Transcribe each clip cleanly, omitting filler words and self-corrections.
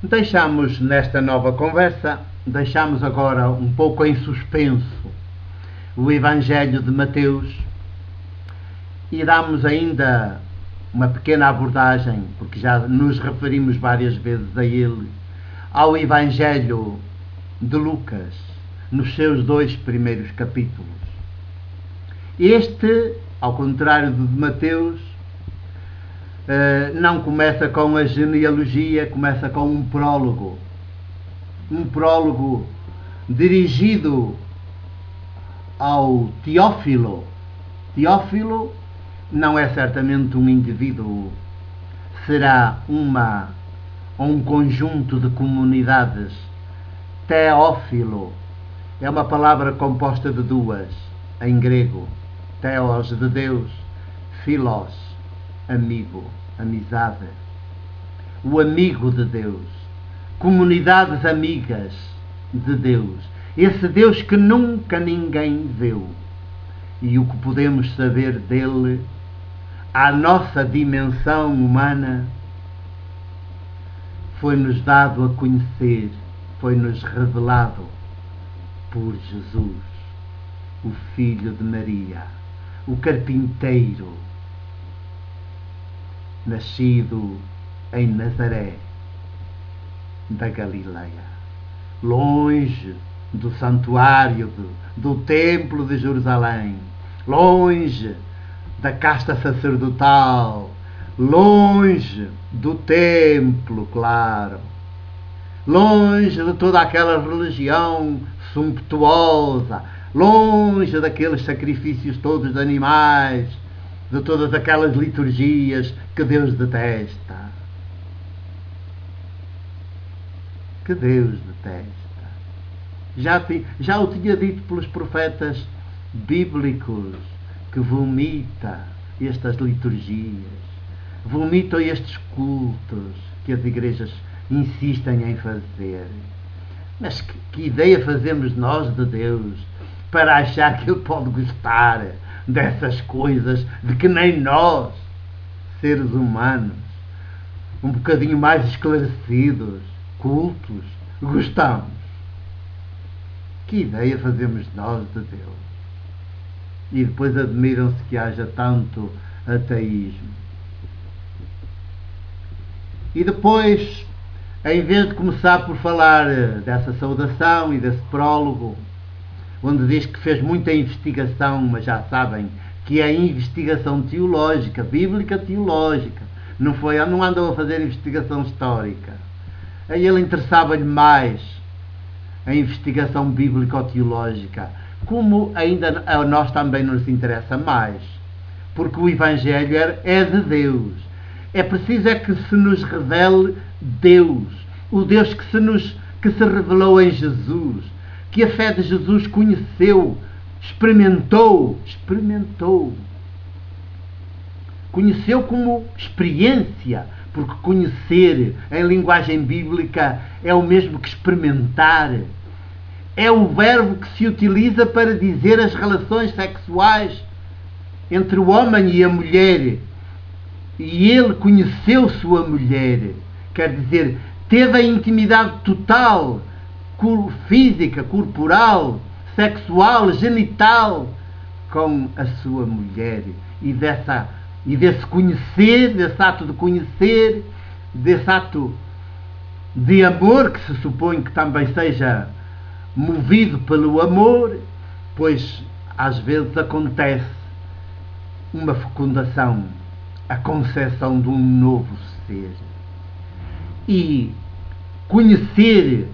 Deixamos nesta nova conversa, deixamos agora um pouco em suspenso o Evangelho de Mateus e damos ainda uma pequena abordagem, porque já nos referimos várias vezes a ele, ao Evangelho de Lucas, nos seus 2 primeiros capítulos. Este, ao contrário do de Mateus, não começa com a genealogia, começa com um prólogo. Um prólogo dirigido ao Teófilo. Teófilo não é certamente um indivíduo, será um conjunto de comunidades. Teófilo é uma palavra composta de duas, em grego. Theos, de Deus, philos, amigo, amizade. O amigo de Deus. Comunidades amigas de Deus. Esse Deus que nunca ninguém viu. E o que podemos saber dele, à nossa dimensão humana, foi-nos dado a conhecer, foi-nos revelado por Jesus, o Filho de Maria, o carpinteiro, nascido em Nazaré da Galileia, longe do santuário do templo de Jerusalém, longe da casta sacerdotal, longe do templo, claro, longe de toda aquela religião sumptuosa, longe daqueles sacrifícios todos de animais, de todas aquelas liturgias que Deus detesta. Que Deus detesta. Já o tinha dito pelos profetas bíblicos, que vomita estas liturgias, vomitam estes cultos que as igrejas insistem em fazer. Mas que ideia fazemos nós de Deus para achar que Ele pode gostar dessas coisas de que nem nós, seres humanos, um bocadinho mais esclarecidos, cultos, gostamos? Que ideia fazemos nós de Deus? E depois admiram-se que haja tanto ateísmo. E depois, em vez de começar por falar dessa saudação e desse prólogo, onde diz que fez muita investigação, mas já sabem que é investigação teológica, bíblica teológica, não andou a fazer investigação histórica. A ele interessava-lhe mais a investigação bíblico-teológica, como ainda a nós também nos interessa mais, porque o Evangelho é de Deus. É preciso que se nos revele Deus, o Deus que se revelou em Jesus, que a fé de Jesus conheceu, experimentou. Conheceu como experiência, porque conhecer em linguagem bíblica é o mesmo que experimentar. É o verbo que se utiliza para dizer as relações sexuais entre o homem e a mulher. E ele conheceu sua mulher. Quer dizer, teve a intimidade total, física, corporal, sexual, genital, com a sua mulher. E desse conhecer, desse ato de conhecer, desse ato de amor, que se supõe que também seja movido pelo amor, pois às vezes acontece uma fecundação, a concepção de um novo ser. E conhecer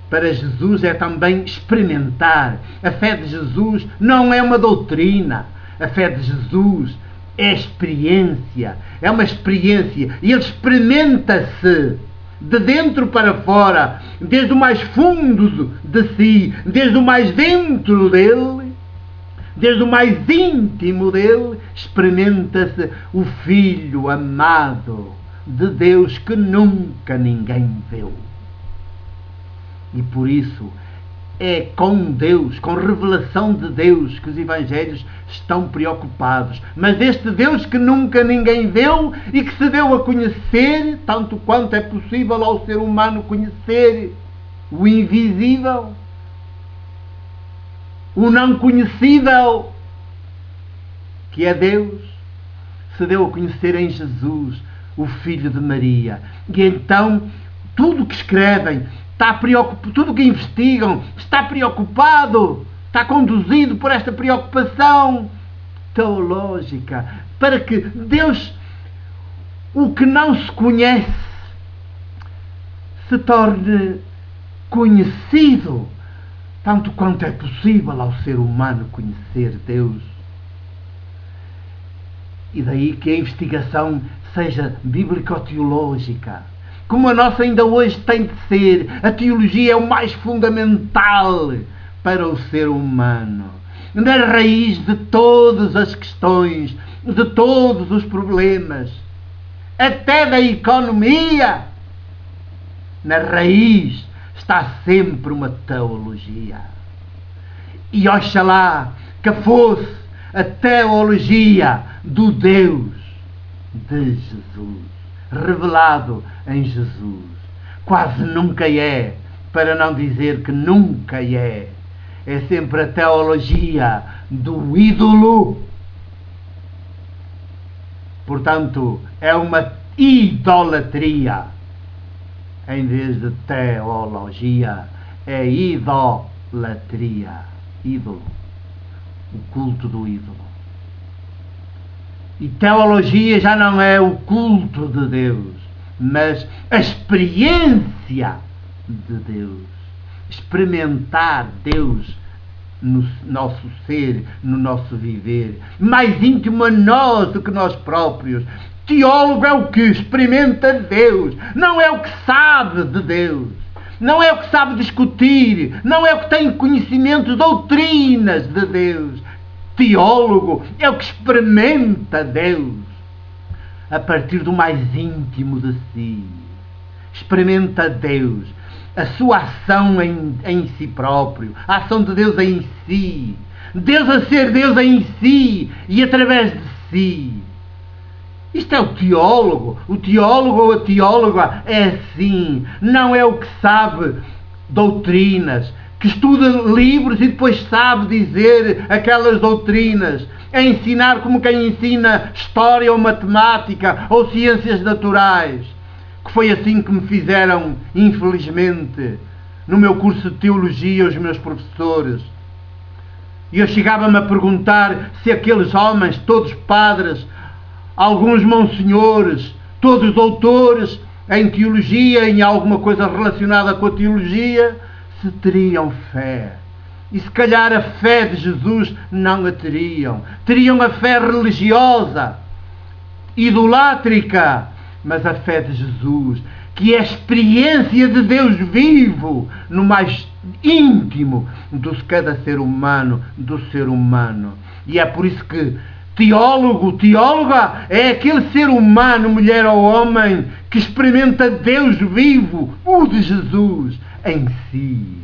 para Jesus é também experimentar. A fé de Jesus não é uma doutrina. A fé de Jesus é experiência. É uma experiência. E ele experimenta-se de dentro para fora, desde o mais fundo de si, desde o mais dentro dele, desde o mais íntimo dele, experimenta-se o Filho amado de Deus que nunca ninguém viu. E por isso É com Deus, com revelação de Deus, que os evangelhos estão preocupados. Mas este Deus que nunca ninguém viu e que se deu a conhecer, tanto quanto é possível ao ser humano conhecer o invisível, o não conhecível, que é Deus, se deu a conhecer em Jesus, o Filho de Maria. E então, tudo o que escrevem, tudo o que investigam, está preocupado, está conduzido por esta preocupação teológica, para que Deus, o que não se conhece, se torne conhecido, tanto quanto é possível ao ser humano conhecer Deus. E daí que a investigação seja bíblico-teológica, como a nossa ainda hoje tem de ser. A teologia é o mais fundamental para o ser humano, na raiz de todas as questões, de todos os problemas, até da economia. Na raiz está sempre uma teologia. E oxalá que fosse a teologia do Deus de Jesus, revelado em Jesus. Quase nunca é, para não dizer que nunca é. É sempre a teologia do ídolo. Portanto, é uma idolatria. Em vez de teologia, é idolatria. Ídolo. O culto do ídolo. E teologia já não é o culto de Deus, mas a experiência de Deus. Experimentar Deus no nosso ser, no nosso viver, mais íntimo a nós do que nós próprios. Teólogo é o que experimenta Deus, não é o que sabe de Deus, não é o que sabe discutir, não é o que tem conhecimento, doutrinas de Deus. Teólogo é o que experimenta Deus a partir do mais íntimo de si. Experimenta Deus, a sua ação em si próprio, a ação de Deus em si, Deus a ser Deus em si e através de si. Isto é o teólogo ou a teóloga é assim, não é o que sabe doutrinas, que estuda livros e depois sabe dizer aquelas doutrinas, a ensinar como quem ensina história ou matemática ou ciências naturais, que foi assim que me fizeram, infelizmente, no meu curso de teologia, os meus professores. E eu chegava-me a perguntar se aqueles homens, todos padres, alguns monsenhores, todos doutores em teologia, em alguma coisa relacionada com a teologia, se teriam fé. E se calhar a fé de Jesus não a teriam. Teriam a fé religiosa, idolátrica, mas a fé de Jesus, que é a experiência de Deus vivo no mais íntimo de cada ser humano, do ser humano. E é por isso que teóloga é aquele ser humano, mulher ou homem, que experimenta Deus vivo, o de Jesus, em si.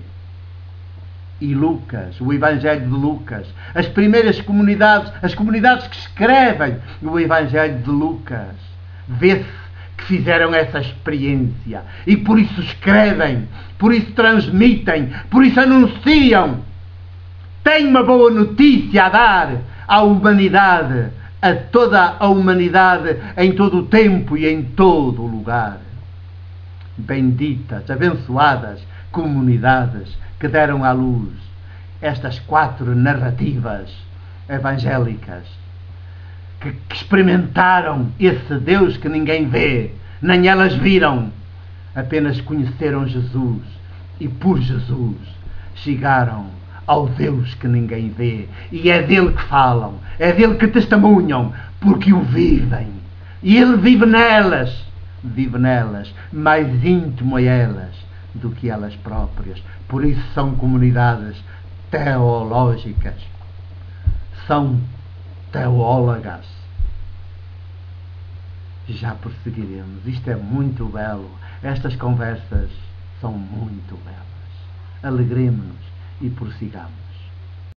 E Lucas, o Evangelho de Lucas, as primeiras comunidades, as comunidades que escrevem o Evangelho de Lucas, vê-se que fizeram essa experiência e por isso escrevem, por isso transmitem, por isso anunciam. Têm uma boa notícia a dar à humanidade, a toda a humanidade, em todo o tempo e em todo o lugar. Benditas, abençoadas comunidades que deram à luz estas 4 narrativas evangélicas, que experimentaram esse Deus que ninguém vê, nem elas viram, apenas conheceram Jesus e por Jesus chegaram ao Deus que ninguém vê, e é dele que falam, é dele que testemunham, porque o vivem, e ele vive nelas, mais íntimo a elas do que elas próprias. Por isso são comunidades teológicas, são teólogas. Já prosseguiremos. Isto é muito belo. Estas conversas são muito belas. Alegremos-nos e prossigamos.